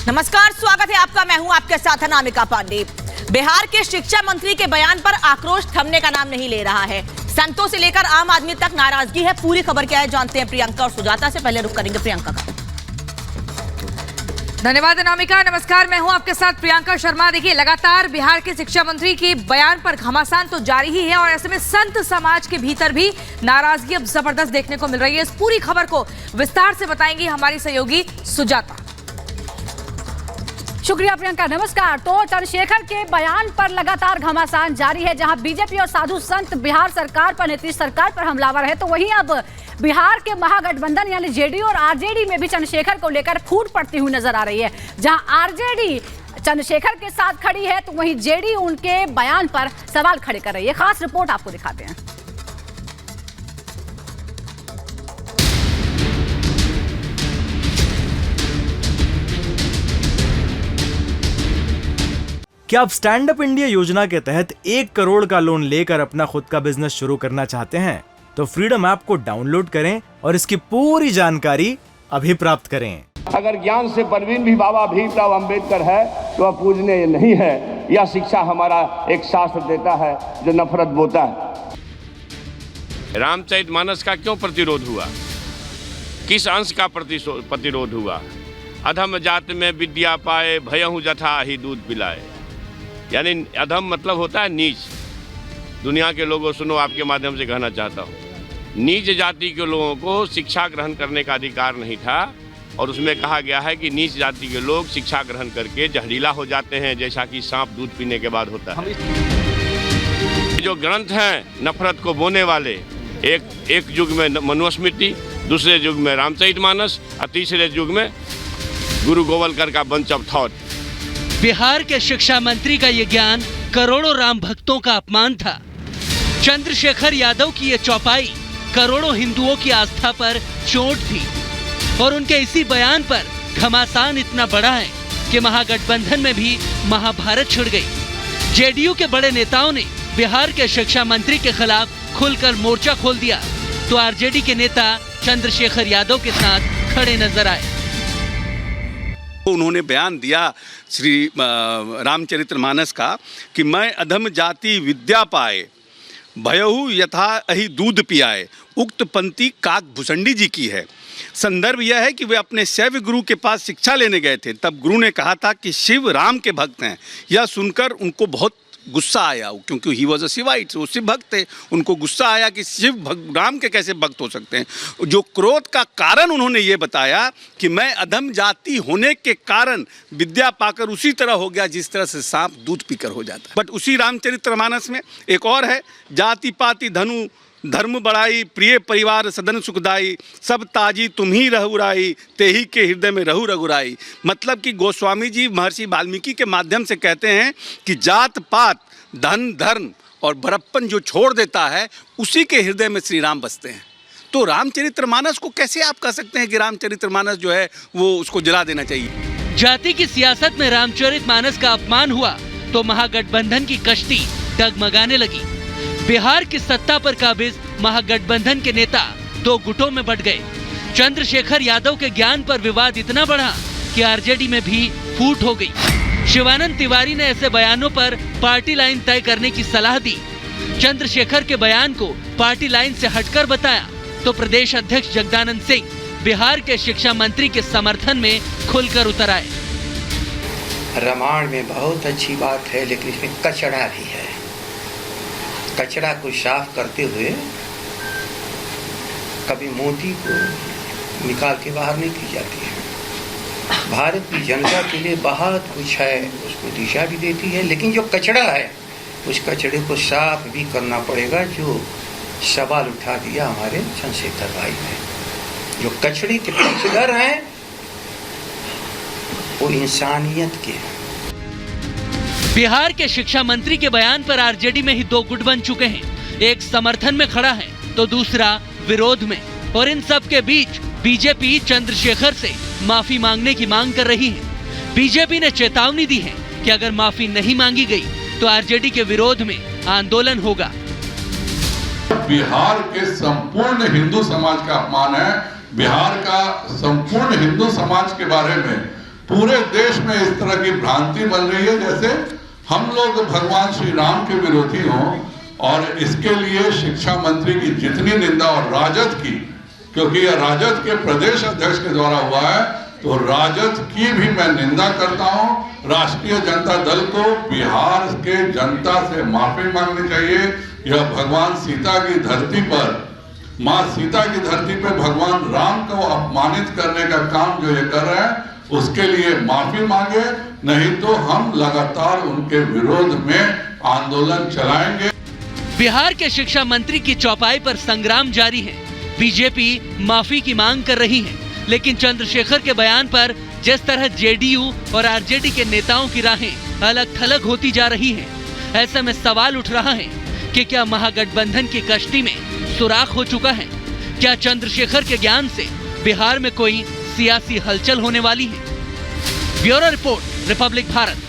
नमस्कार, स्वागत है आपका। मैं हूं आपके साथ अनामिका पांडे। बिहार के शिक्षा मंत्री के बयान पर आक्रोश थमने का नाम नहीं ले रहा है। संतों से लेकर आम आदमी तक नाराजगी है। पूरी खबर क्या है जानते हैं प्रियंका और सुजाता से। पहले रुक करेंगे प्रियंका का। धन्यवाद अनामिका। नमस्कार, मैं हूं आपके साथ प्रियंका शर्मा। देखिए, लगातार बिहार के शिक्षा मंत्री के बयान पर घमासान तो जारी ही है और ऐसे में संत समाज के भीतर भी नाराजगी अब जबरदस्त देखने को मिल रही है। इस पूरी खबर को विस्तार से बताएंगी हमारी सहयोगी सुजाता। शुक्रिया प्रियंका। नमस्कार। तो चंद्रशेखर के बयान पर लगातार घमासान जारी है। जहां बीजेपी और साधु संत बिहार सरकार पर, नीतीश सरकार पर हमलावर है, तो वहीं अब बिहार के महागठबंधन यानी जेडीयू और आरजेडी में भी चंद्रशेखर को लेकर फूट पड़ती हुई नजर आ रही है। जहां आरजेडी चंद्रशेखर के साथ खड़ी है तो वहीं जेडीयू उनके बयान पर सवाल खड़े कर रही है। खास रिपोर्ट आपको दिखाते हैं। क्या आप स्टैंड अप इंडिया योजना के तहत 1 करोड़ का लोन लेकर अपना खुद का बिजनेस शुरू करना चाहते हैं? तो फ्रीडम ऐप को डाउनलोड करें और इसकी पूरी जानकारी अभी प्राप्त करें। अगर ज्ञान से परवीन भी बाबा भीमराव अंबेडकर है तो वह पूजनीय नहीं है। यह शिक्षा हमारा एक शास्त्र देता है जो नफरत बोता है। रामचरितमानस का क्यों प्रतिरोध हुआ? किस अंश का प्रतिरोध हुआ? अधम जात में विद्या पाए, भयहु जथा ही दूध पिलाए। यानी अधम मतलब होता है नीच। दुनिया के लोगों सुनो, आपके माध्यम से कहना चाहता हूँ, नीच जाति के लोगों को शिक्षा ग्रहण करने का अधिकार नहीं था। और उसमें कहा गया है कि नीच जाति के लोग शिक्षा ग्रहण करके जहरीला हो जाते हैं, जैसा कि सांप दूध पीने के बाद होता है। जो ग्रंथ हैं नफरत को बोने वाले, एक युग में मनुस्मृति, दूसरे युग में रामचरितमानस और तीसरे युग में गुरु गोवलकर का बंच ऑफ थॉट। बिहार के शिक्षा मंत्री का ये ज्ञान करोड़ों राम भक्तों का अपमान था। चंद्रशेखर यादव की ये चौपाई करोड़ों हिंदुओं की आस्था पर चोट थी। और उनके इसी बयान पर घमासान इतना बड़ा है कि महागठबंधन में भी महाभारत छिड़ गई। जेडीयू के बड़े नेताओं ने बिहार के शिक्षा मंत्री के खिलाफ खुलकर मोर्चा खोल दिया तो आरजेडी के नेता चंद्रशेखर यादव के साथ खड़े नजर आए। उन्होंने बयान दिया श्री रामचरितमानस का कि मैं अधम जाति विद्या पाए, भयहु यथा अहि दूध पियाए। उक्त पंक्ति काक भुसंडी जी की है। संदर्भ यह है कि वे अपने शैव गुरु के पास शिक्षा लेने गए थे। तब गुरु ने कहा था कि शिव राम के भक्त हैं। यह सुनकर उनको बहुत गुस्सा आया, क्योंकि ही वॉज अ शिवाइट, वो शिव भक्त थे। उनको गुस्सा आया कि शिव राम के कैसे भक्त हो सकते हैं। जो क्रोध का कारण उन्होंने ये बताया कि मैं अधम जाति होने के कारण विद्या पाकर उसी तरह हो गया जिस तरह से सांप दूध पीकर हो जाता है। बट उसी रामचरितमानस में एक और है, जाति पाति धनु धर्म बढ़ाई, प्रिय परिवार सदन सुखदाई, सब ताजी तुम ही रघुराई, तेही के हृदय में रहु रघुराई। मतलब कि गोस्वामी जी महर्षि वाल्मीकि के माध्यम से कहते हैं कि जात पात धन धर्म और बड़प्पन जो छोड़ देता है उसी के हृदय में श्री राम बसते हैं। तो रामचरितमानस को कैसे आप कह सकते हैं कि रामचरितमानस जो है वो उसको जला देना चाहिए? जाति की सियासत में रामचरितमानस का अपमान हुआ तो महागठबंधन की कश्ती डगमगाने लगी। बिहार की सत्ता पर काबिज महागठबंधन के नेता 2 गुटों में बंट गए। चंद्रशेखर यादव के ज्ञान पर विवाद इतना बढ़ा कि आरजेडी में भी फूट हो गई। शिवानंद तिवारी ने ऐसे बयानों पर पार्टी लाइन तय करने की सलाह दी। चंद्रशेखर के बयान को पार्टी लाइन से हटकर बताया तो प्रदेश अध्यक्ष जगदानंद सिंह बिहार के शिक्षा मंत्री के समर्थन में खुलकर उतर आए। रामायण में बहुत अच्छी बात है, लेकिन इसमें कचरा भी है। कचरा को साफ करते हुए कभी मोती को निकाल के बाहर नहीं की जाती है। भारत की जनता के लिए बहुत कुछ है, उसको दिशा भी देती है, लेकिन जो कचरा है उस कचरे को साफ भी करना पड़ेगा। जो सवाल उठा दिया हमारे चंद्रशेखर भाई ने, जो कचरे के पक्षधर हैं वो इंसानियत के हैं। बिहार के शिक्षा मंत्री के बयान पर आरजेडी में ही 2 गुट बन चुके हैं। एक समर्थन में खड़ा है तो दूसरा विरोध में। और इन सब के बीच बीजेपी चंद्रशेखर से माफी मांगने की मांग कर रही है। बीजेपी ने चेतावनी दी है कि अगर माफी नहीं मांगी गई तो आरजेडी के विरोध में आंदोलन होगा। बिहार के संपूर्ण हिंदू समाज का अपमान है। बिहार का संपूर्ण हिंदू समाज के बारे में पूरे देश में इस तरह की भ्रांति बन रही है जैसे हम लोग भगवान श्री राम के विरोधी हों, और इसके लिए शिक्षा मंत्री की जितनी निंदा, और राजद की, क्योंकि यह राजद के प्रदेश अध्यक्ष के द्वारा हुआ है, तो राजद की भी मैं निंदा करता हूं। राष्ट्रीय जनता दल को बिहार के जनता से माफी मांगनी चाहिए। यह भगवान सीता की धरती पर, मां सीता की धरती पर भगवान राम को अपमानित करने का काम जो ये कर रहे हैं, उसके लिए माफी मांगे, नहीं तो हम लगातार उनके विरोध में आंदोलन चलाएंगे। बिहार के शिक्षा मंत्री की चौपाई पर संग्राम जारी है। बीजेपी माफी की मांग कर रही है, लेकिन चंद्रशेखर के बयान पर जिस तरह जेडीयू और आरजेडी के नेताओं की राहें अलग थलग होती जा रही हैं, ऐसे में सवाल उठ रहा है कि क्या महागठबंधन की कश्ती में सुराख हो चुका है? क्या चंद्रशेखर के ज्ञान से बिहार में कोई सियासी हलचल होने वाली है? Bureau report, Republic Bharat.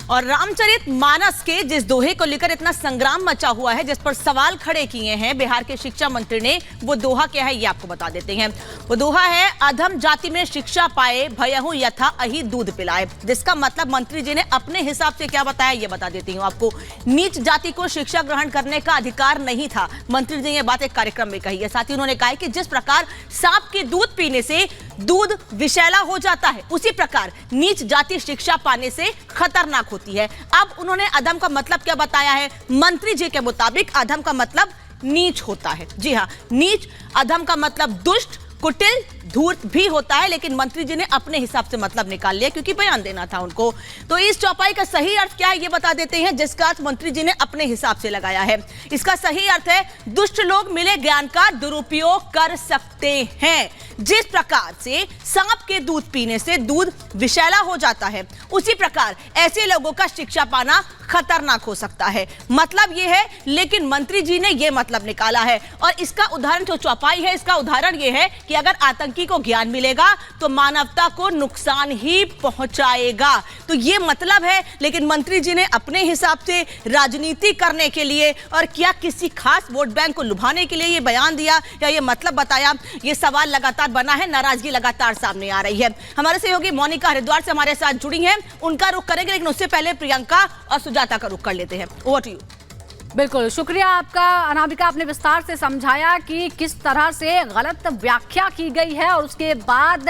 और रामचरित मानस के जिस दोहे को लेकर इतना संग्राम मचा हुआ है, जिस पर सवाल खड़े किए हैं बिहार के शिक्षा मंत्री ने, वो दोहा क्या है ये आपको बता देते हैं। वो दोहा है, अधम जाति में शिक्षा पाए, भयहु यथा अहि दूध पिलाए। जिसका मतलब मंत्री जी ने अपने हिसाब से क्या बताया ये बता देती हूँ आपको। नीच जाति को शिक्षा ग्रहण करने का अधिकार नहीं था, मंत्री जी ने बात एक कार्यक्रम में कही है। साथ ही उन्होंने कहा कि जिस प्रकार सांप के दूध पीने से दूध विषैला हो जाता है, उसी प्रकार नीच जाति शिक्षा पाने से खतरनाक होती है। अब उन्होंने अधम का मतलब क्या बताया है? मंत्री जी के मुताबिक अधम का मतलब नीच होता है। जी हाँ, नीच। अधम का मतलब दुष्ट, कुटिल, धूर्त भी होता है, लेकिन मंत्री जी ने अपने हिसाब से मतलब निकाल लिया क्योंकि बयान देना था उनको। तो इस चौपाई का सही अर्थ क्या है ये बता देते हैं, जिसका अर्थ मंत्री जी ने अपने हिसाब से लगाया है। इसका सही अर्थ है, दुष्ट लोग मिले ज्ञान का दुरुपयोग कर सकते हैं। जिस प्रकार से सांप के दूध पीने से दूध विषैला हो जाता है, उसी प्रकार ऐसे लोगों का शिक्षा पाना खतरनाक हो सकता है। मतलब ये है, लेकिन मंत्री जी ने ये मतलब निकाला है। और इसका उदाहरण जो चौपाई है, इसका उदाहरण ये है कि अगर आतंकी को ज्ञान मिलेगा तो मानवता को नुकसान ही पहुंचाएगा। तो ये मतलब है, लेकिन मंत्री जी ने अपने हिसाब से राजनीति करने के लिए और क्या किसी खास वोट बैंक को लुभाने के लिए ये बयान दिया या ये मतलब बताया, ये सवाल लगातार बना है। नाराजगी लगातार सामने आ रही है। हमारे सहयोगी मोनिका हरिद्वार से हमारे साथ जुड़ी हैं, उनका रुख करेंगे, लेकिन उससे पहले प्रियंका और सुजाता का रुख कर लेते हैं। Over to you. बिल्कुल शुक्रिया आपका अनामिका, आपने विस्तार से समझाया कि किस तरह से गलत व्याख्या की गई है और उसके बाद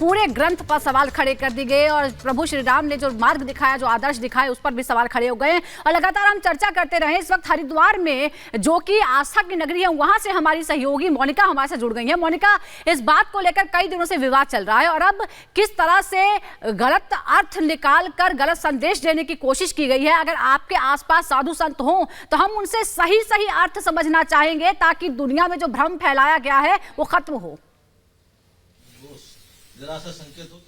पूरे ग्रंथ पर सवाल खड़े कर दिए गए और प्रभु श्री राम ने जो मार्ग दिखाया, जो आदर्श दिखाए, उस पर भी सवाल खड़े हो गए। और लगातार हम चर्चा करते रहे। इस वक्त हरिद्वार में, जो कि आस्था की नगरी है, वहां से हमारी सहयोगी मोनिका हमारे साथ जुड़ गई है। मोनिका, इस बात को लेकर कई दिनों से विवाद चल रहा है और अब किस तरह से गलत अर्थ निकाल कर गलत संदेश देने की कोशिश की गई है। अगर आपके आसपास साधु संत हों तो हम उनसे सही सही अर्थ समझना चाहेंगे ताकि दुनिया में जो भ्रम फैलाया गया है वो खत्म हो। जरा सा संकेत हो।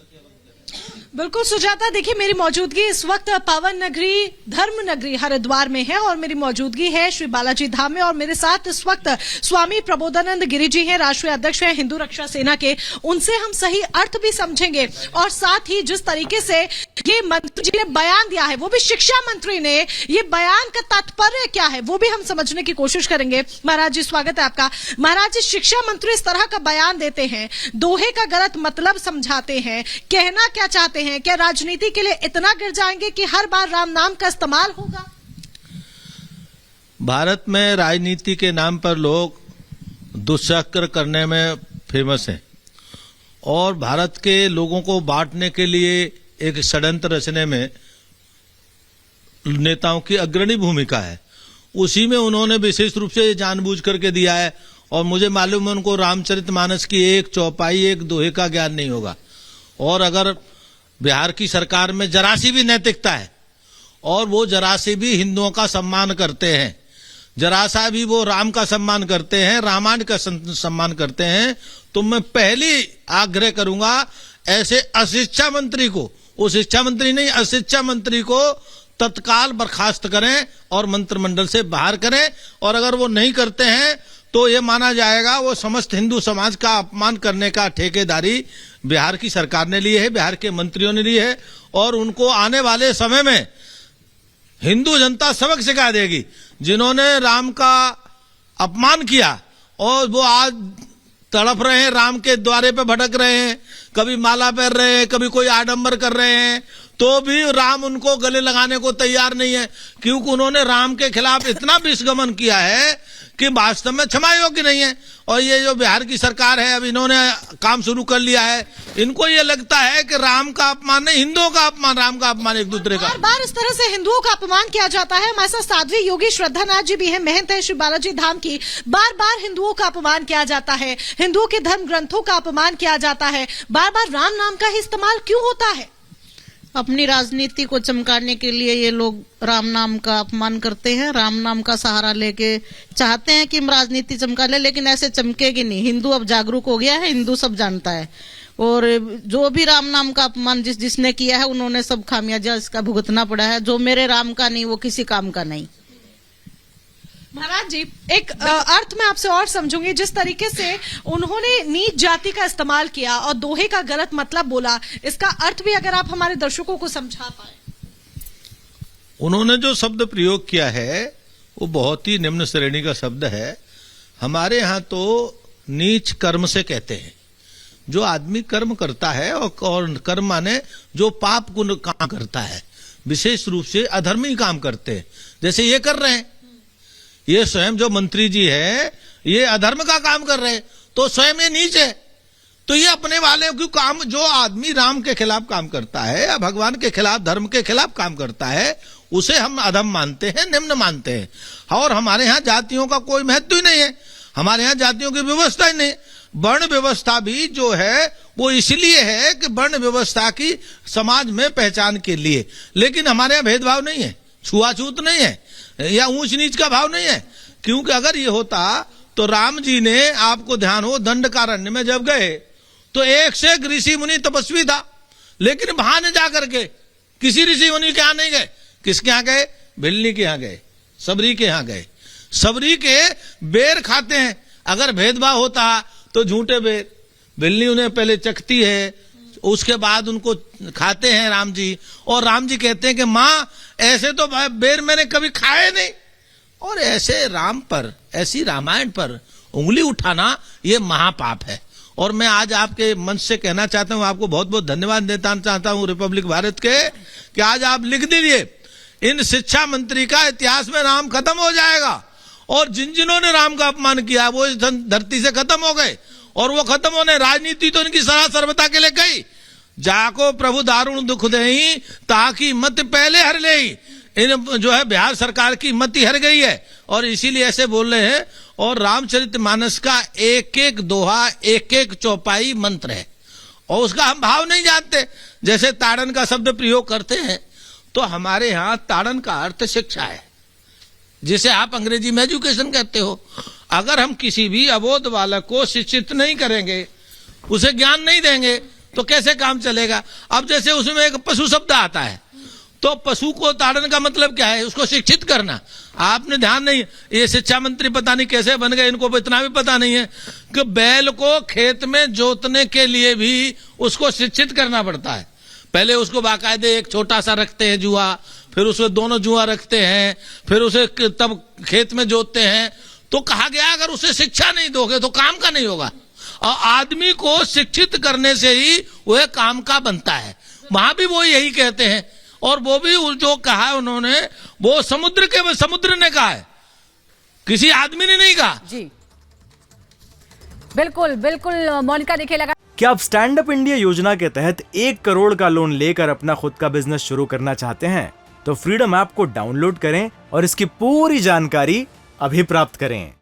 बिल्कुल सुजाता, देखिए मेरी मौजूदगी इस वक्त पावन नगरी, धर्म नगरी हरिद्वार में है और मेरी मौजूदगी है श्री बालाजी धाम में। और मेरे साथ इस वक्त स्वामी प्रबोधानंद गिरी जी हैं, राष्ट्रीय अध्यक्ष हैं हिंदू रक्षा सेना के। उनसे हम सही अर्थ भी समझेंगे और साथ ही जिस तरीके से ये मंत्री जी ने बयान दिया है, वो भी शिक्षा मंत्री ने, ये बयान का तात्पर्य क्या है वो भी हम समझने की कोशिश करेंगे। महाराज जी, स्वागत है आपका। महाराज जी, शिक्षा मंत्री इस तरह का बयान देते हैं, दोहे का गलत मतलब समझाते हैं, कहना क्या चाहते हैं? क्या राजनीति के लिए इतना गिर जाएंगे कि हर बार राम नाम का इस्तेमाल होगा? भारत में राजनीति के नाम पर लोग दुष्चक्र करने में फेमस हैं और भारत के लोगों को बांटने के लिए एक षड्यंत्र रचने में नेताओं की अग्रणी भूमिका है। उसी में उन्होंने विशेष रूप से जानबूझ करके दिया है और मुझे मालूम है उनको रामचरितमानस की एक चौपाई, एक दोहे का ज्ञान नहीं होगा। और अगर बिहार की सरकार में जरा सी भी नैतिकता है और वो जरा सी भी हिंदुओं का सम्मान करते हैं, जरा सा भी वो राम का सम्मान करते हैं, रामायण का सम्मान करते हैं, तो मैं पहली आग्रह करूंगा ऐसे अशिक्षा मंत्री को, वो शिक्षा मंत्री नहीं, अशिक्षा मंत्री को तत्काल बर्खास्त करें और मंत्रिमंडल से बाहर करें। और अगर वो नहीं करते हैं तो ये माना जाएगा वो समस्त हिंदू समाज का अपमान करने का ठेकेदारी बिहार की सरकार ने ली है, बिहार के मंत्रियों ने ली है और उनको आने वाले समय में हिंदू जनता सबक सिखा देगी। जिन्होंने राम का अपमान किया और वो आज तड़प रहे हैं, राम के द्वारे पे भटक रहे हैं, कभी माला पहन रहे हैं, कभी कोई आडंबर कर रहे हैं, तो भी राम उनको गले लगाने को तैयार नहीं है, क्योंकि उन्होंने राम के खिलाफ इतना विषगमन किया है कि वास्तव में क्षमा योग्य नहीं है। और ये जो बिहार की सरकार है, अब इन्होंने काम शुरू कर लिया है, इनको ये लगता है कि राम का अपमान नहीं, हिंदुओं का अपमान, राम का अपमान एक दूसरे का। बार बार इस तरह से हिंदुओं का अपमान किया जाता है। हमारे साथ साध्वी योगी श्रद्धानाथ जी भी हैं, महंत है श्री बालाजी धाम की। बार बार हिंदुओं का अपमान किया जाता है, हिंदुओं के धर्म ग्रंथों का अपमान किया जाता है, बार बार राम नाम का ही इस्तेमाल क्यों होता है? अपनी राजनीति को चमकाने के लिए ये लोग राम नाम का अपमान करते हैं, राम नाम का सहारा लेके चाहते हैं कि हम राजनीति चमका ले, लेकिन ऐसे चमकेगी नहीं। हिंदू अब जागरूक हो गया है, हिंदू सब जानता है, और जो भी राम नाम का अपमान जिसने किया है उन्होंने सब खामियाजा इसका भुगतना पड़ा है। जो मेरे राम का नहीं वो किसी काम का नहीं। महाराज जी, एक अर्थ में आपसे और समझूंगी, जिस तरीके से उन्होंने नीच जाति का इस्तेमाल किया और दोहे का गलत मतलब बोला, इसका अर्थ भी अगर आप हमारे दर्शकों को समझा पाए। उन्होंने जो शब्द प्रयोग किया है वो बहुत ही निम्न श्रेणी का शब्द है। हमारे यहाँ तो नीच कर्म से कहते हैं, जो आदमी कर्म करता है, और कर्म माने जो पाप गुण काम करता है, विशेष रूप से अधर्मी काम करते हैं, जैसे ये कर रहे हैं। ये स्वयं जो मंत्री जी है ये अधर्म का काम कर रहे हैं, तो स्वयं ये नीच है। तो ये अपने वाले क्यों काम, जो आदमी राम के खिलाफ काम करता है या भगवान के खिलाफ, धर्म के खिलाफ काम करता है, उसे हम अधम मानते हैं, निम्न मानते हैं। और हमारे यहाँ जातियों का कोई महत्व ही नहीं है, हमारे यहाँ जातियों की व्यवस्था ही नहीं। वर्ण व्यवस्था भी जो है वो इसलिए है कि वर्ण व्यवस्था की समाज में पहचान के लिए, लेकिन हमारे यहाँ भेदभाव नहीं है, छुआछूत नहीं है, या ऊंच नीच का भाव नहीं है। क्योंकि अगर ये होता तो राम जी ने, आपको ध्यान हो, दंडकारण्य में जब गए तो एक से एक ऋषि मुनि तपस्वी था, लेकिन वहां न जाकर के किसी ऋषि मुनि के यहाँ नहीं गए। किसके यहाँ गए? भिल्ली के यहाँ गए, सबरी के यहाँ गए। सबरी के बेर खाते हैं, अगर भेदभाव होता तो झूठे बेर, भिल्ली उन्हें पहले चखती है, उसके बाद उनको खाते हैं राम जी। और राम जी कहते हैं कि माँ ऐसे तो बेर मैंने कभी खाए नहीं, और ऐसे राम पर, ऐसी रामायण पर उंगली उठाना ये महापाप है। और मैं आज आपके मंच से कहना चाहता हूं, आपको बहुत बहुत धन्यवाद देना चाहता हूं रिपब्लिक भारत के, कि आज आप लिख दीजिए, इन शिक्षा मंत्री का इतिहास में नाम खत्म हो जाएगा, और जिन्होंने राम का अपमान किया वो इस धरती से खत्म हो गए। और वो खत्म होने, राजनीति तो इनकी सदा सर्वता के लिए गई। जाको प्रभु दारुण दुख देही ताकि मत पहले हर ले, इन जो है बिहार सरकार की मत ही हर गई है, और इसीलिए ऐसे बोल रहे हैं। और रामचरितमानस का एक एक दोहा, एक एक चौपाई मंत्र है, और उसका हम भाव नहीं जानते। जैसे ताड़न का शब्द प्रयोग करते हैं, तो हमारे यहाँ ताड़न का अर्थ शिक्षा है, जिसे आप अंग्रेजी में एजुकेशन कहते हो। अगर हम किसी भी अबोध बालक को शिक्षित नहीं करेंगे, उसे ज्ञान नहीं देंगे, तो कैसे काम चलेगा? अब जैसे उसमें एक पशु शब्द आता है, तो पशु को ताड़न का मतलब क्या है? उसको शिक्षित करना। आपने ध्यान नहीं, ये शिक्षा मंत्री पता नहीं कैसे बन गए, इनको इतना भी पता नहीं है कि बैल को खेत में जोतने के लिए भी उसको शिक्षित करना पड़ता है। पहले उसको बाकायदे एक छोटा सा रखते हैं जुआ, फिर उसमें दोनों जुआ रखते हैं, फिर उसे तब खेत में जोतते हैं। तो कहा गया अगर उसे शिक्षा नहीं दोगे तो काम का नहीं होगा, और आदमी को शिक्षित करने से ही वह काम का बनता है। वहां भी वो यही कहते हैं, और वो भी जो कहा है उन्होंने, वो समुद्र ने कहा है, किसी आदमी ने नहीं कहा। जी बिल्कुल बिल्कुल मोनिका, देखिए लगा क्या आप स्टैंड अप इंडिया योजना के तहत 1 करोड़ का लोन लेकर अपना खुद का बिजनेस शुरू करना चाहते हैं? तो फ्रीडम ऐप को डाउनलोड करें और इसकी पूरी जानकारी अभी प्राप्त करें।